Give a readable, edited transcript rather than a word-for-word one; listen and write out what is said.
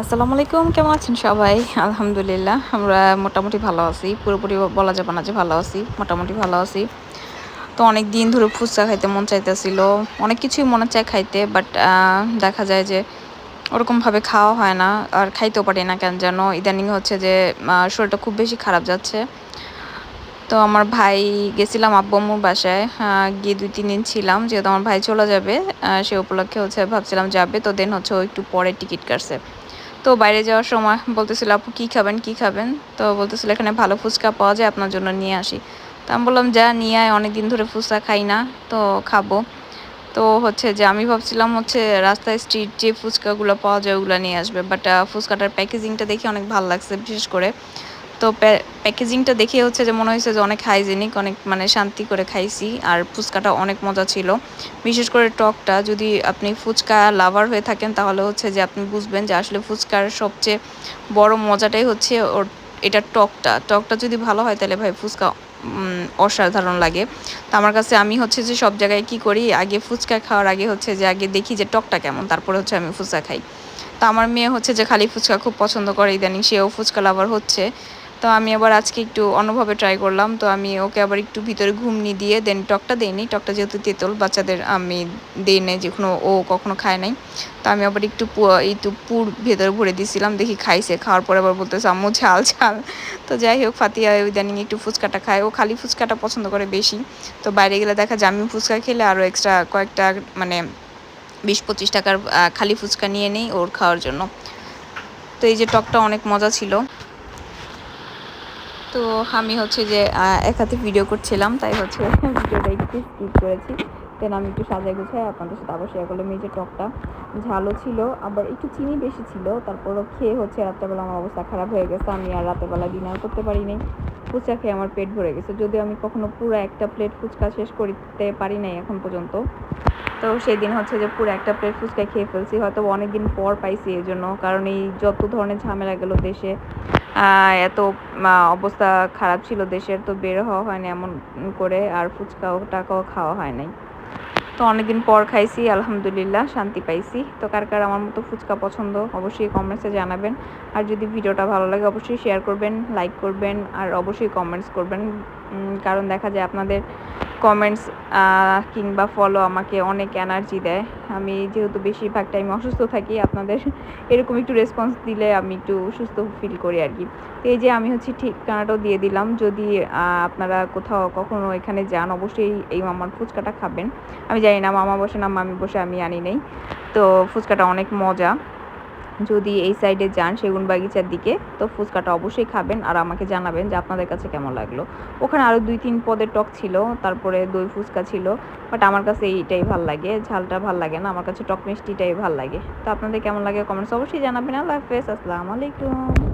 আসসালামু আলাইকুম, কেমন আছেন সবাই? আলহামদুলিল্লাহ আমরা মোটামুটি ভালো আছি। পুরোপুরি বলা যাবে না যে ভালো আছি, মোটামুটি ভালো আছি। তো অনেকদিন ধরে ফুচকা খাইতে মন চাইতেছিল। অনেক কিছুই মনে চায় খাইতে, বাট দেখা যায় যে ওরকমভাবে খাওয়া হয় না। আর খাইতেও পারি না কেন যেন। ইদানিং হচ্ছে যে শরীরটা খুব বেশি খারাপ যাচ্ছে। তো আমার ভাই গেছিলাম আব্বু-আম্মুর বাসায়। গিয়ে ২-৩ দিন ছিলাম। যেহেতু আমার ভাই চলে যাবে, সে উপলক্ষে হচ্ছে ভাবছিলাম যাবে। তো দেন হচ্ছে ও একটু পরে টিকিট কাটছে। তো বাইরে যাওয়ার সময় বলতেছিল, "আপু কী খাবেন, কী খাবেন?" তো বলতেছিল, "এখানে ভালো ফুচকা পাওয়া যায়, আপনার জন্য নিয়ে আসি।" তো আমি বললাম, "যা নিয়ে আয়, অনেকদিন ধরে ফুচকা খাই না, তো খাবো।" তো হচ্ছে যে আমি ভাবছিলাম হচ্ছে রাস্তায় স্ট্রিট যে ফুচকাগুলো পাওয়া যায় ওগুলো নিয়ে আসবে। বাট ফুচকাটার প্যাকেজিংটা দেখে অনেক ভালো লাগছে বিশেষ করে। তো প্যাকেজিংটা দেখে হচ্ছে যে মনে হয়েছে যে অনেক হাইজেনিক, অনেক মানে শান্তি করে খাইছি। আর ফুচকাটা অনেক মজা ছিল। বিশেষ করে টকটা, যদি আপনি ফুচকা লাভার হয়ে থাকেন তাহলে হচ্ছে যে আপনি বুঝবেন যে আসলে ফুচকার সবচেয়ে বড় মজাটাই হচ্ছে ওর এটার টকটা। টকটা যদি ভালো হয় তাহলে ভাই ফুচকা অসাধারণ লাগে। তো আমার কাছে আমি হচ্ছে যে সব জায়গায় কী করি, আগে ফুচকা খাওয়ার আগে হচ্ছে যে আগে দেখি যে টকটা কেমন, তারপরে হচ্ছে আমি ফুচকা খাই। তো আমার মেয়ে হচ্ছে যে খালি ফুচকা খুব পছন্দ করে, ইদানিং সেও ফুচকা লাভার হচ্ছে। তো আমি আবার আজকে একটু অন্যভাবে ট্রাই করলাম। তো আমি ওকে আবার একটু ভিতরে ঘুমনি দিয়ে দেন টকটা দেইনি। টকটা যেহেতু তেঁতুল, বাচ্চাদের আমি দেই নাই, যেকোনো ও কখনো খায় নাই। তো আমি আবার একটু পুর ভেতরে ভরে দিছিলাম, দেখি খাইছে। খাওয়ার পরে আবার বলতেছে, "আম্মু ঝাল, ঝাল।" তো যাই হোক, ফাতিহা ইদানিং একটু ফুচকাটা খায়। ও খালি ফুচকাটা পছন্দ করে বেশি। তো বাইরে গেলে দেখা যায় আমি ফুচকা খেলে আরও এক্সট্রা কয়েকটা মানে ২০-২৫ টাকার খালি ফুচকা নিয়ে নেই ওর খাওয়ার জন্য। তো এই যে টকটা অনেক মজা ছিল। তো আমি হচ্ছে যে এক হাতে ভিডিও করছিলাম, তাই হচ্ছে ভিডিওটা একটু স্কিপ করেছি। দেন আমি একটু সাজায় গুছায় আপনাদের সাথে আবার শেয়ার করলাম। এই যে টকটা ঝালও ছিল, আবার একটু চিনি বেশি ছিল। তারপরও খেয়ে হচ্ছে রাত্রেবেলা আমার অবস্থা খারাপ হয়ে গেছে। আমি আর রাতেরবেলা ডিনার করতে পারি নাই। ফুচকা খেয়ে আমার পেট ভরে গেছে। যদিও আমি কখনো পুরো একটা প্লেট ফুচকা শেষ করতে পারি নাই এখন পর্যন্ত। তো সেদিন হচ্ছে যে পুরো একটা প্লেট ফুচকা খেয়ে ফেলছি, হয়তো অনেকদিন পর পাইছি এই জন্য। কারণ এই যত ধরনের ঝামেলা গেল দেশে, এত অবস্থা খারাপ ছিল দেশের, তো বের হওয়া হয়নি এমন করে, আর ফুচকাও টাকাও খাওয়া হয় নাই। তো অনেকদিন পর খাইছি, আলহামদুলিল্লাহ শান্তি পাইছি। তো কার কার আমার মতো ফুচকা পছন্দ অবশ্যই কমেন্টসে জানাবেন। আর যদি ভিডিওটা ভালো লাগে অবশ্যই শেয়ার করবেন, লাইক করবেন, আর অবশ্যই কমেন্টস করবেন। কারণ দেখা যায় আপনাদের কমেন্টস কিংবা ফলো আমাকে অনেক এনার্জি দেয়। আমি যেহেতু বেশিরভাগ টাইম অসুস্থ থাকি, আপনাদের এরকম একটু রেসপন্স দিলে আমি একটু সুস্থ ফিল করি আর কি। তো এই যে আমি হচ্ছে ঠিকানাটাও দিয়ে দিলাম, যদি আপনারা কোথাও কখনো এখানে যান অবশ্যই এই মামার ফুচকাটা খাবেন। আমি জানি না মামা বসে না মামি বসে, আমি আনি নাই। তো ফুচকাটা অনেক মজা। যদি এই সাইডে যান সেগুনবাগিচার দিকে, তো ফুচকাটা অবশ্যই খাবেন আর আমাকে জানাবেন যে আপনাদের কাছে কেমন লাগলো। ওখানে আরও ২-৩ পদের টক ছিল, তারপরে দই ফুচকা ছিল। বাট আমার কাছে এইটাই ভাল লাগে, ঝালটা ভাল লাগে না। আমার কাছে টক মিষ্টিটাই ভাল লাগে। তো আপনাদের কেমন লাগে কমেন্টস অবশ্যই জানাবেন। আল্লাহ হাফেজ, আসসালামু আলাইকুম।